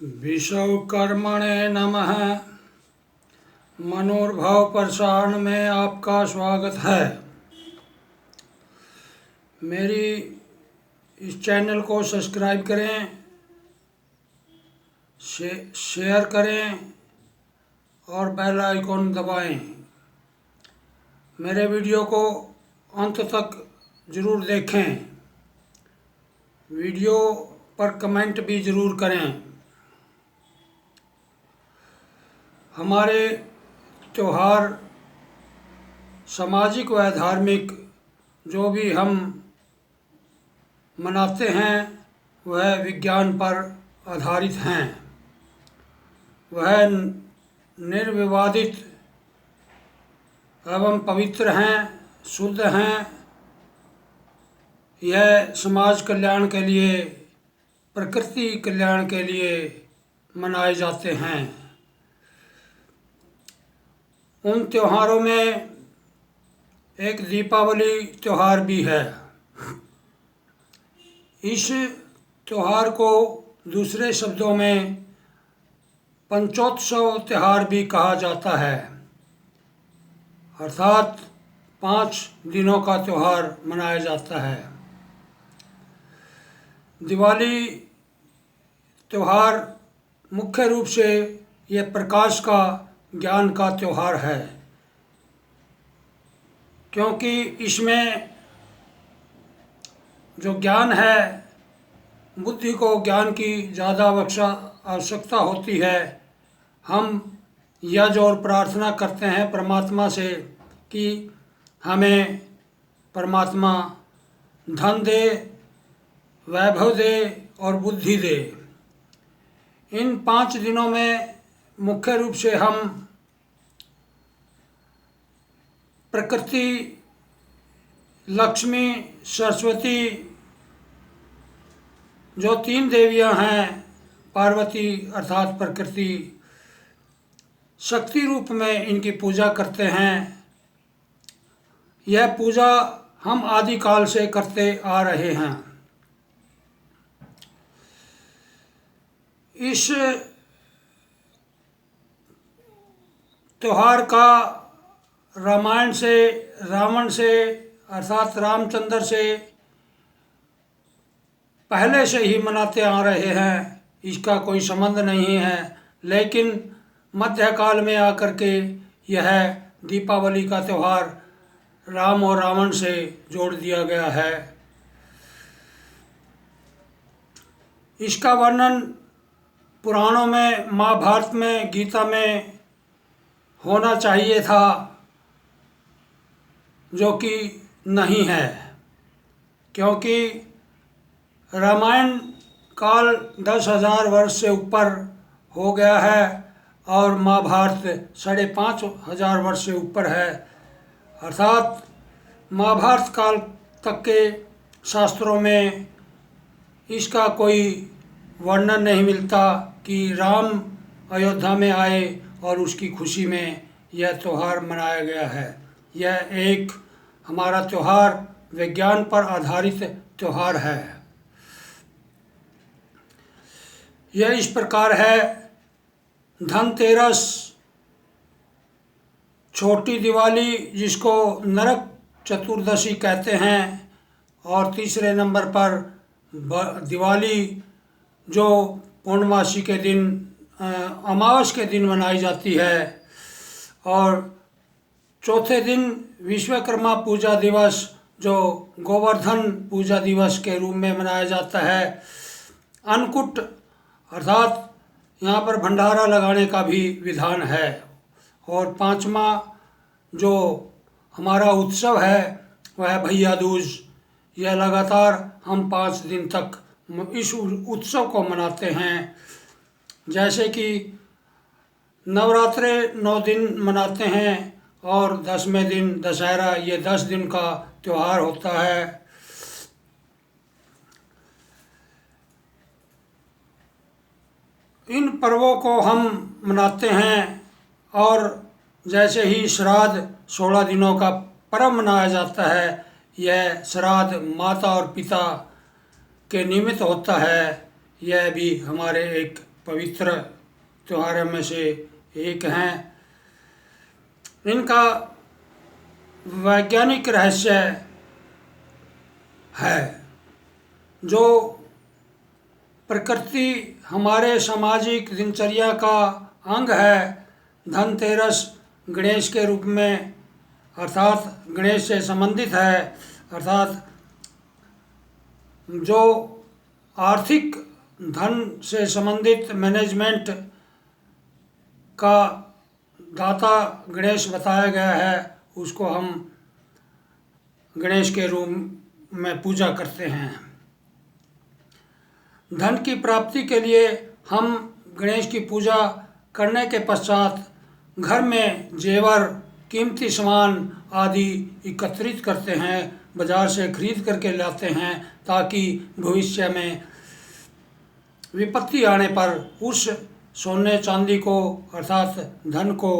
विश्वकर्मणे नमः। मनोर्भव प्रसारण में आपका स्वागत है। मेरी इस चैनल को सब्सक्राइब करें, शेयर करें और बेल आइकॉन दबाएं। मेरे वीडियो को अंत तक ज़रूर देखें। वीडियो पर कमेंट भी ज़रूर करें। हमारे त्यौहार सामाजिक व धार्मिक जो भी हम मनाते हैं वह विज्ञान पर आधारित हैं। वह निर्विवादित एवं पवित्र हैं, शुद्ध हैं। यह समाज कल्याण के लिए, प्रकृति कल्याण के लिए मनाए जाते हैं। उन त्योहारों में एक दीपावली त्यौहार भी है। इस त्यौहार को दूसरे शब्दों में पंचोत्सव त्यौहार भी कहा जाता है, अर्थात 5 दिनों का त्यौहार मनाया जाता है। दिवाली त्यौहार मुख्य रूप से यह प्रकाश का, ज्ञान का त्यौहार है, क्योंकि इसमें जो ज्ञान है, बुद्धि को ज्ञान की ज़्यादा आवश्यकता होती है। हम यज्ञ और प्रार्थना करते हैं परमात्मा से कि हमें परमात्मा धन दे, वैभव दे और बुद्धि दे। इन 5 दिनों में मुख्य रूप से हम प्रकृति, लक्ष्मी, सरस्वती, जो 3 देवियां हैं, पार्वती अर्थात प्रकृति, शक्ति रूप में इनकी पूजा करते हैं। यह पूजा हम आदिकाल से करते आ रहे हैं। इस त्यौहार का रामायण से, रावण से अर्थात रामचंद्र से पहले से ही मनाते आ रहे हैं। इसका कोई संबंध नहीं है, लेकिन मध्यकाल में आकर के यह दीपावली का त्यौहार राम और रावण से जोड़ दिया गया है। इसका वर्णन पुराणों में, महाभारत में, गीता में होना चाहिए था, जो कि नहीं है, क्योंकि रामायण काल 10,000 वर्ष से ऊपर हो गया है और महाभारत 5,500 वर्ष से ऊपर है। अर्थात महाभारत काल तक के शास्त्रों में इसका कोई वर्णन नहीं मिलता कि राम अयोध्या में आए और उसकी खुशी में यह त्यौहार मनाया गया है। यह एक हमारा त्यौहार विज्ञान पर आधारित त्यौहार है। यह इस प्रकार है: धनतेरस, छोटी दिवाली जिसको नरक चतुर्दशी कहते हैं, और तीसरे नंबर पर दिवाली जो पूर्णमासी के दिन, अमावस के दिन मनाई जाती है, और चौथे दिन विश्वकर्मा पूजा दिवस जो गोवर्धन पूजा दिवस के रूप में मनाया जाता है। अन्नकूट अर्थात यहाँ पर भंडारा लगाने का भी विधान है। और 5वां जो हमारा उत्सव है वह भैया दूज। यह लगातार हम 5 दिन तक इस उत्सव को मनाते हैं। जैसे कि नवरात्रे 9 दिन मनाते हैं और 10वें दिन दशहरा, ये 10 दिन का त्यौहार होता है। इन पर्वों को हम मनाते हैं, और जैसे ही श्राद्ध 16 दिनों का पर्व मनाया जाता है, यह श्राद्ध माता और पिता के निमित्त होता है। यह भी हमारे एक पवित्र त्योहारों में से एक हैं। इनका वैज्ञानिक रहस्य है। जो प्रकृति हमारे सामाजिक दिनचर्या का अंग है, धनतेरस गणेश के रूप में अर्थात गणेश से संबंधित है, अर्थात जो आर्थिक धन से संबंधित मैनेजमेंट का दाता गणेश बताया गया है, उसको हम गणेश के रूप में पूजा करते हैं। धन की प्राप्ति के लिए हम गणेश की पूजा करने के पश्चात घर में जेवर, कीमती सामान आदि एकत्रित करते हैं, बाज़ार से खरीद करके लाते हैं, ताकि भविष्य में विपत्ति आने पर उस सोने चांदी को अर्थात धन को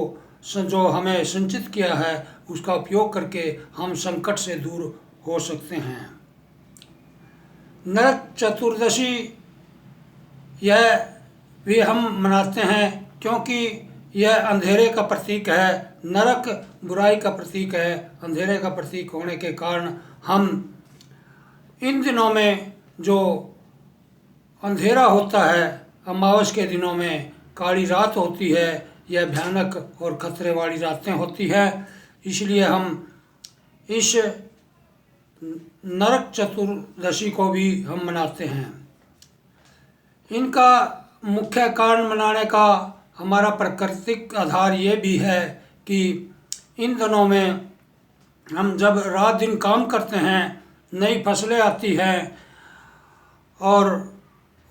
जो हमें संचित किया है उसका उपयोग करके हम संकट से दूर हो सकते हैं। नरक चतुर्दशी यह भी हम मनाते हैं क्योंकि यह अंधेरे का प्रतीक है। नरक बुराई का प्रतीक है, अंधेरे का प्रतीक होने के कारण हम इन दिनों में जो अंधेरा होता है, अमावस के दिनों में काली रात होती है, यह भयानक और खतरे वाली रातें होती है। इसलिए हम इस नरक चतुर्दशी को भी हम मनाते हैं। इनका मुख्य कारण मनाने का हमारा प्राकृतिक आधार ये भी है कि इन दिनों में हम जब रात दिन काम करते हैं, नई फसलें आती हैं और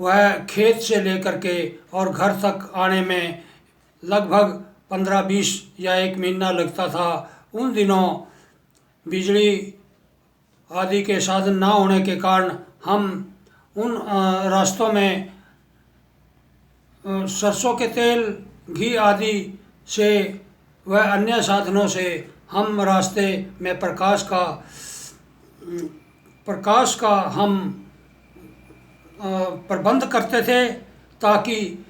वह खेत से लेकर के और घर तक आने में लगभग 15-20 या 1 महीना लगता था। उन दिनों बिजली आदि के साधन ना होने के कारण हम उन रास्तों में सरसों के तेल, घी आदि से व अन्य साधनों से हम रास्ते में प्रकाश का हम प्रबंध करते थे, ताकि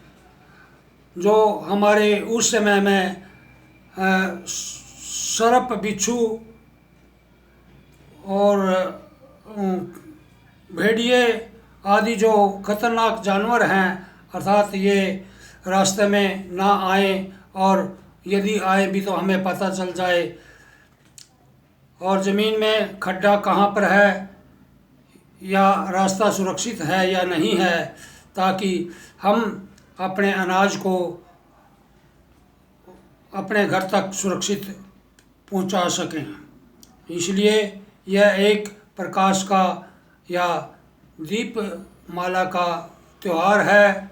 जो हमारे उस समय में सर्प, बिच्छू और भेड़िए आदि जो खतरनाक जानवर हैं, अर्थात ये रास्ते में ना आए, और यदि आए भी तो हमें पता चल जाए, और ज़मीन में खड्डा कहाँ पर है या रास्ता सुरक्षित है या नहीं है, ताकि हम अपने अनाज को अपने घर तक सुरक्षित पहुंचा सकें। इसलिए यह एक प्रकाश का या दीप माला का त्यौहार है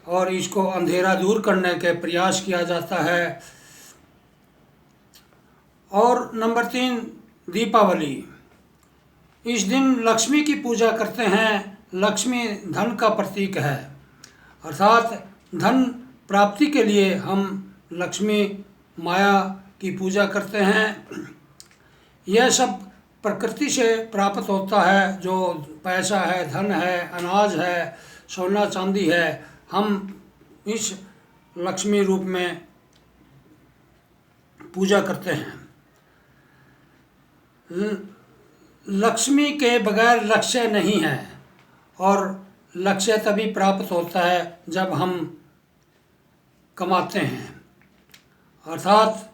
और इसको अंधेरा दूर करने के प्रयास किया जाता है। और नंबर 3, दीपावली। इस दिन लक्ष्मी की पूजा करते हैं। लक्ष्मी धन का प्रतीक है, अर्थात धन प्राप्ति के लिए हम लक्ष्मी माया की पूजा करते हैं। यह सब प्रकृति से प्राप्त होता है, जो पैसा है, धन है, अनाज है, सोना चांदी है, हम इस लक्ष्मी रूप में पूजा करते हैं। लक्ष्मी के बगैर लक्ष्य नहीं है, और लक्ष्य तभी प्राप्त होता है जब हम कमाते हैं। अर्थात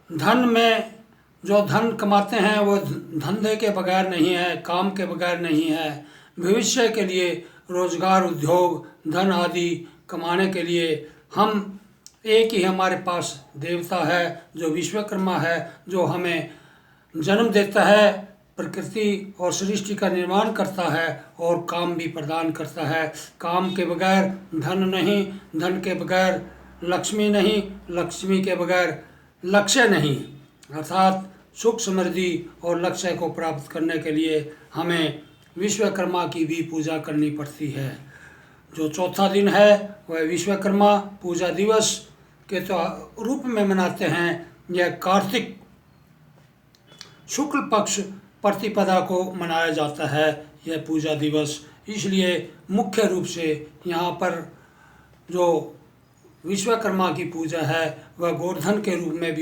धन में जो धन कमाते हैं वो धंधे के बगैर नहीं है, काम के बगैर नहीं है। भविष्य के लिए रोजगार, उद्योग, धन आदि कमाने के लिए हम एक ही हमारे पास देवता है जो विश्वकर्मा है, जो हमें जन्म देता है, प्रकृति और सृष्टि का निर्माण करता है और काम भी प्रदान करता है। काम के बगैर धन नहीं, धन के बगैर लक्ष्मी नहीं, लक्ष्मी के बगैर लक्ष्य नहीं। अर्थात सुख, समृद्धि और लक्ष्य को प्राप्त करने के लिए हमें विश्वकर्मा की भी पूजा करनी पड़ती है। जो चौथा दिन है वह विश्वकर्मा पूजा दिवस के रूप में मनाते हैं। यह कार्तिक शुक्ल पक्ष प्रतिपदा को मनाया जाता है। यह पूजा दिवस इसलिए मुख्य रूप से यहाँ पर जो विश्वकर्मा की पूजा है वह गोवर्धन के रूप में भी